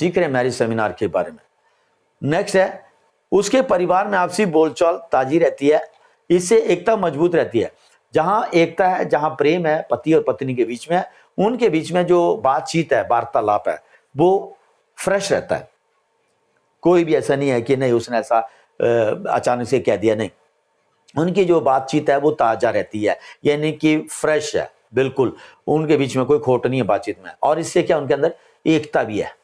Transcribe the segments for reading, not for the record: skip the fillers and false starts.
सीख रहे हैं मैरिज सेमिनार के बारे में। नेक्स्ट है, उसके परिवार में आपसी बोलचाल ताजी रहती है, इससे एकता मजबूत रहती है। जहां एकता है, जहां प्रेम है पति और पत्नी के बीच में, उनके बीच में जो बातचीत है, वार्तालाप है, वो फ्रेश रहता है। कोई भी ऐसा नहीं है कि नहीं उसने ऐसा अचानक से कह दिया, नहीं, उनकी जो बातचीत है वो ताजा रहती है, यानी कि फ्रेश है बिल्कुल, उनके बीच में कोई खोट नहीं है बातचीत में। और इससे क्या उनके अंदर एकता भी है,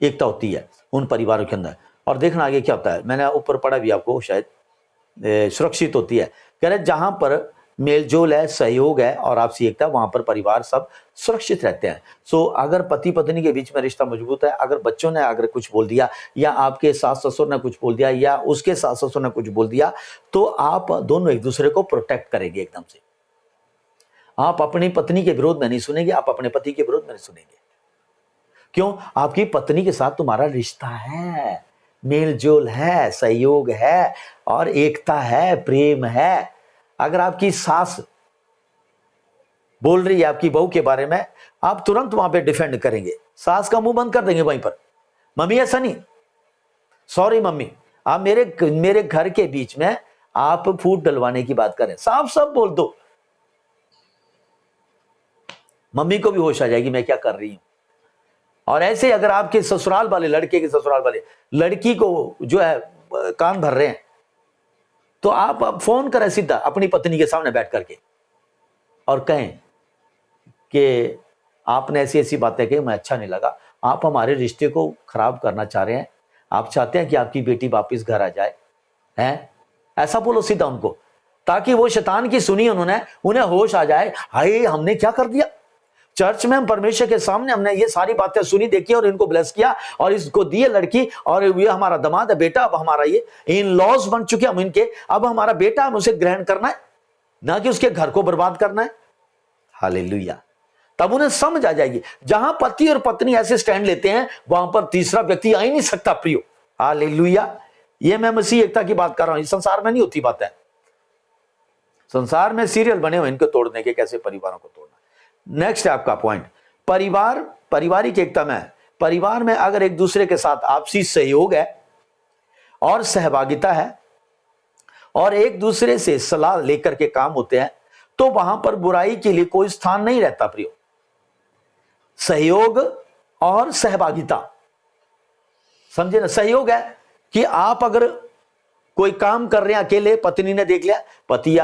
एकता होती है उन परिवारों के अंदर। और देखना आगे क्या होता है, मैंने ऊपर पढ़ा भी आपको शायद, सुरक्षित होती है। कह रहे जहां पर मेलजोल है, सहयोग है और आपसी एकता, वहां पर परिवार सब सुरक्षित रहते हैं। सो अगर पति पत्नी के बीच में रिश्ता मजबूत है, अगर बच्चों ने अगर कुछ बोल दिया, या आपके सास ससुर ने कुछ बोल दिया, या उसके सास ससुर ने कुछ बोल दिया, तो आप दोनों एक दूसरे को प्रोटेक्ट करेंगे एकदम से। आप अपनी पत्नी के विरोध में नहीं सुनेंगे, आप अपने पति के विरोध में नहीं सुनेंगे। क्यों? आपकी पत्नी के साथ तुम्हारा रिश्ता है, मेलजोल है, सहयोग है और एकता है, प्रेम है। अगर आपकी सास बोल रही है आपकी बहू के बारे में, आप तुरंत वहां पे डिफेंड करेंगे, सास का मुंह बंद कर देंगे वहीं पर। मम्मी ऐसा नहीं, सॉरी मम्मी, आप मेरे घर के बीच में आप फूट डलवाने की बात करें, साफ साफ बोल दो। मम्मी को भी होश आ जाएगी मैं क्या कर रही हूं। और ऐसे अगर आपके ससुराल वाले, लड़के के ससुराल वाले लड़की को जो है कान भर रहे हैं, तो आप फोन करें सीधा अपनी पत्नी के सामने बैठ करके और कहें कि आपने ऐसी ऐसी बातें कही, मैं अच्छा नहीं लगा, आप हमारे रिश्ते को खराब करना चाह रहे हैं, आप चाहते हैं कि आपकी बेटी वापस घर आ जाए, हैं? ऐसा बोलो सीधा उनको, ताकि वो शैतान की सुनी उन्होंने, उन्हें होश आ जाए, हाय हमने क्या कर दिया। चर्च में हम परमेश्वर के सामने हमने ये सारी बातें सुनी, देखी और इनको ब्लेस किया और इसको दिए लड़की, और ये हमारा दामाद है, बेटा, अब हमारा ये इन लॉज बन चुके हम इनके, अब हमारा बेटा, हम उसे ग्रहण करना है, ना कि उसके घर को बर्बाद करना है। हालेलुया। तब उन्हें समझ आ जाएगी। जहां पति और पत्नी ऐसे स्टैंड लेते हैं, वहां पर तीसरा व्यक्ति आ ही नहीं सकता प्रियो। हालेलुया। ये मैं मसीह एकता की बात कर रहा हूं, इस संसार में नहीं होती बात है। संसार में सीरियल बने हुए इनको तोड़ने के, कैसे परिवारों को तोड़ना। नेक्स्ट है आपका पॉइंट, पारिवारिक एकता में, परिवार में अगर एक दूसरे के साथ आपसी सहयोग है और सहभागिता है और एक दूसरे से सलाह लेकर के काम होते हैं, तो वहां पर बुराई के लिए कोई स्थान नहीं रहता प्रियो। सहयोग और सहभागिता, समझे ना। सहयोग है कि आप अगर कोई काम कर रहे हैं अकेले, पत्नी ने देख लिया,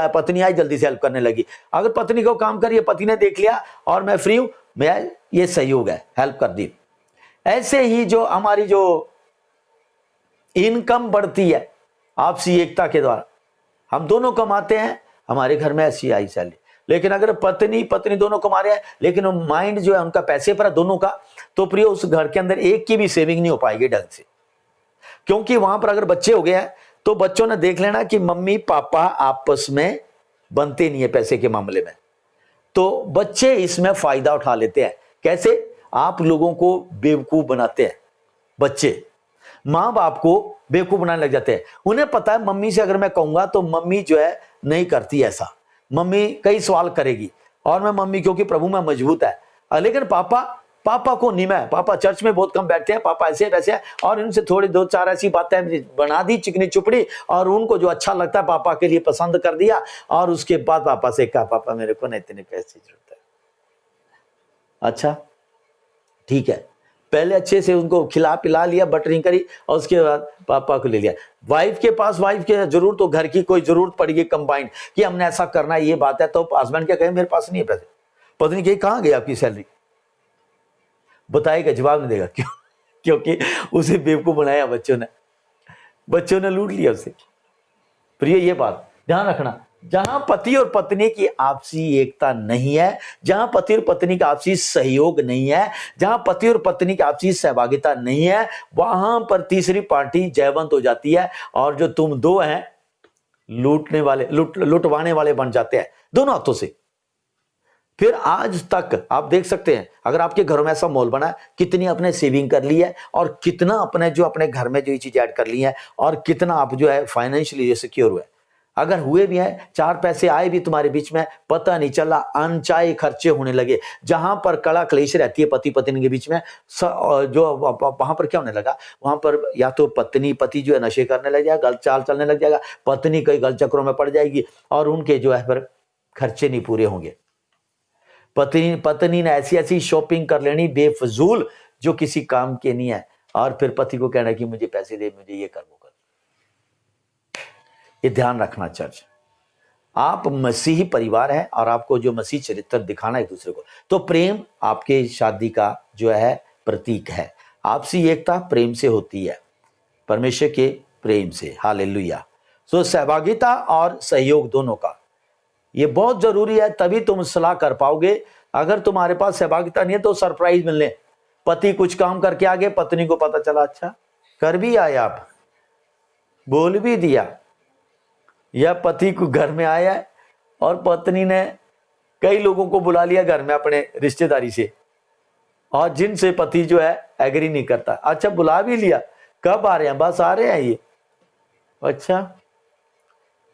पत्नी आई जल्दी से हेल्प करने लगी। अगर पत्नी को काम करिए, पति ने देख लिया और मैं फ्री हूं, मैं, ये सहयोग है, हेल्प कर दी। ऐसे ही जो हमारी जो इनकम बढ़ती है आपसी एकता के द्वारा, हम दोनों कमाते हैं, हमारे घर में ऐसी आई सैलरी। लेकिन अगर पत्नी दोनों कमा रहे हैं, लेकिन माइंड जो है उनका पैसे पर है दोनों का, तो प्रियो उस घर के अंदर एक की भी सेविंग नहीं हो पाएगी ढंग से। क्योंकि वहां पर अगर बच्चे हो गए हैं, तो बच्चों ने देख लेना कि मम्मी पापा आपस में बनते नहीं है पैसे के मामले में, तो बच्चे इसमें फायदा उठा लेते हैं। कैसे? आप लोगों को बेवकूफ बनाते हैं। बच्चे माँ बाप को बेवकूफ बनाने लग जाते हैं। उन्हें पता है मम्मी से अगर मैं कहूंगा तो मम्मी जो है नहीं करती ऐसा, मम्मी कई सवाल करेगी, और मैं मम्मी क्योंकि प्रभु में मजबूत है। लेकिन पापा को नहीं, मैं पापा चर्च में बहुत कम बैठते हैं, पापा ऐसे वैसे है, और इनसे थोड़ी दो चार ऐसी बातें बना दी चिकनी चुपड़ी, और उनको जो अच्छा लगता है पापा के लिए पसंद कर दिया, और उसके बाद पापा से कहा पापा मेरे को नहीं इतने पैसे जरूरत है। अच्छा ठीक है, पहले अच्छे से उनको खिला पिला लिया, बटरिंग करी, और उसके बाद पापा को ले लिया। वाइफ के पास, वाइफ के जरूरत तो घर की कोई जरूरत पड़ेगी कंबाइंड कि हमने ऐसा करना है, ये बात है, तो हस्बैंड क्या कहे मेरे पास नहीं है पैसे। पत्नी कहे कहाँ गई आपकी सैलरी, बताएगा, जवाब नहीं देगा। क्यों? क्योंकि उसे बेवकूफ बनाया बच्चों ने लूट लिया उसे। प्रिय ये बात ध्यान रखना, जहां पति और पत्नी की आपसी एकता नहीं है, जहां पति और पत्नी का आपसी सहयोग नहीं है, जहां पति और पत्नी की आपसी सहभागिता नहीं है, वहां पर तीसरी पार्टी जयवंत हो जाती है, और जो तुम दो हैं लुटवाने वाले बन जाते हैं दोनों हाथों से। फिर आज तक आप देख सकते हैं, अगर आपके घरों में ऐसा माहौल बना, कितनी आपने सेविंग कर ली है, और कितना अपने घर में जो ये चीज ऐड कर ली है, और कितना आप जो है फाइनेंशियली सिक्योर हुए। अगर हुए भी हैं, 4 पैसे आए भी तुम्हारे बीच में, पता नहीं चला, अनचाहे खर्चे होने लगे। जहां पर कड़ा क्लेश रहती है पति पत्नी के बीच में, जो वहां पर क्या होने लगा, वहां पर या तो पति जो है नशे करने लग जाएगा, गलत चाल चलने लग जाएगा, पत्नी कई गलत चक्रों में पड़ जाएगी और उनके जो है पर खर्चे नहीं पूरे होंगे। पत्नी ने ऐसी शॉपिंग कर लेनी बेफजूल जो किसी काम के नहीं है, और फिर पति को कहना कि मुझे पैसे दे, मुझे ये कर वो कर। ये ध्यान रखना चर्च, आप मसीही परिवार हैं और आपको जो मसीह चरित्र दिखाना है एक दूसरे को। तो प्रेम आपके शादी का जो है प्रतीक है। आपसी एकता प्रेम से होती है, परमेश्वर के प्रेम से। हालेलुया। सो सहभागिता और सहयोग दोनों का ये बहुत जरूरी है, तभी तुम सलाह कर पाओगे। अगर तुम्हारे पास सहभागिता नहीं है तो सरप्राइज मिलने, पति कुछ काम करके आ गए, पत्नी को पता चला, अच्छा कर भी आए, आप बोल भी दिया, या पति को घर में आया है और पत्नी ने कई लोगों को बुला लिया घर में अपने रिश्तेदारी से, और जिनसे पति जो है एग्री नहीं करता, अच्छा बुला भी लिया, कब आ रहे हैं, बस आ रहे हैं ये, अच्छा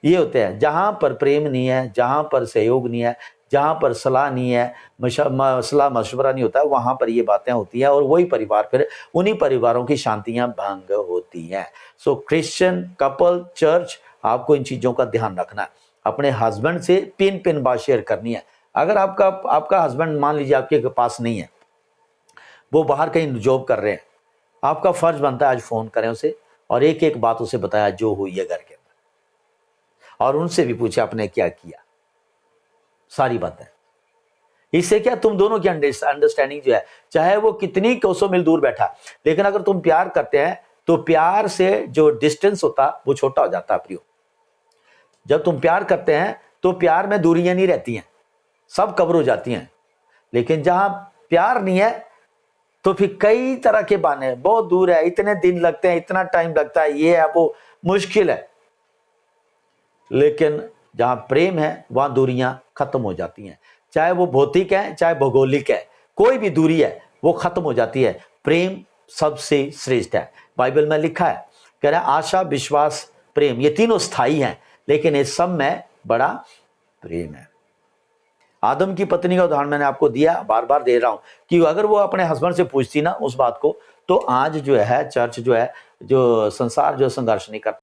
ये होते हैं। जहां पर प्रेम नहीं है, जहां पर सहयोग नहीं है, जहां पर सलाह नहीं है, सलाह मशवरा नहीं होता है, वहां पर ये बातें होती हैं और वही परिवार, फिर उन्हीं परिवारों की शांतियां भंग होती हैं। सो क्रिश्चियन कपल चर्च, आपको इन चीजों का ध्यान रखना है। अपने हस्बैंड से पिन बात शेयर करनी है। अगर आपका हस्बैंड मान लीजिए आपके पास नहीं है, वो बाहर कहीं जॉब कर रहे हैं, आपका फर्ज बनता है आज फोन करें उसे और एक एक बात उसे बताया जो हुई है घर के अंदर, और उनसे भी पूछे आपने क्या किया, सारी बातें। इससे क्या, तुम दोनों की अंडरस्टैंडिंग जो है, चाहे वो कितनी कोसों मील दूर बैठा, लेकिन अगर तुम प्यार करते हैं तो प्यार से जो डिस्टेंस होता वो छोटा हो जाता है प्रियो। जब तुम प्यार करते हैं तो प्यार में दूरियां नहीं रहती हैं, सब कवर हो जाती हैं। लेकिन जहां प्यार नहीं है तो फिर कई तरह के बहाने, बहुत दूर है, इतने दिन लगते हैं, इतना टाइम लगता है, ये है वो, मुश्किल है। लेकिन जहां प्रेम है वहां दूरियां खत्म हो जाती हैं, चाहे वो भौतिक है चाहे भौगोलिक है, कोई भी दूरी है वो खत्म हो जाती है। प्रेम सबसे श्रेष्ठ है। बाइबल में लिखा है, कह रहा है आशा विश्वास प्रेम, ये तीनों स्थायी हैं, लेकिन इस सब में बड़ा प्रेम है। आदम की पत्नी का उदाहरण मैंने आपको दिया, बार बार दे रहा हूं कि अगर वो अपने हस्बैंड से पूछती ना उस बात को, तो आज जो है चर्च जो है, जो संसार जो संघर्ष नहीं करता।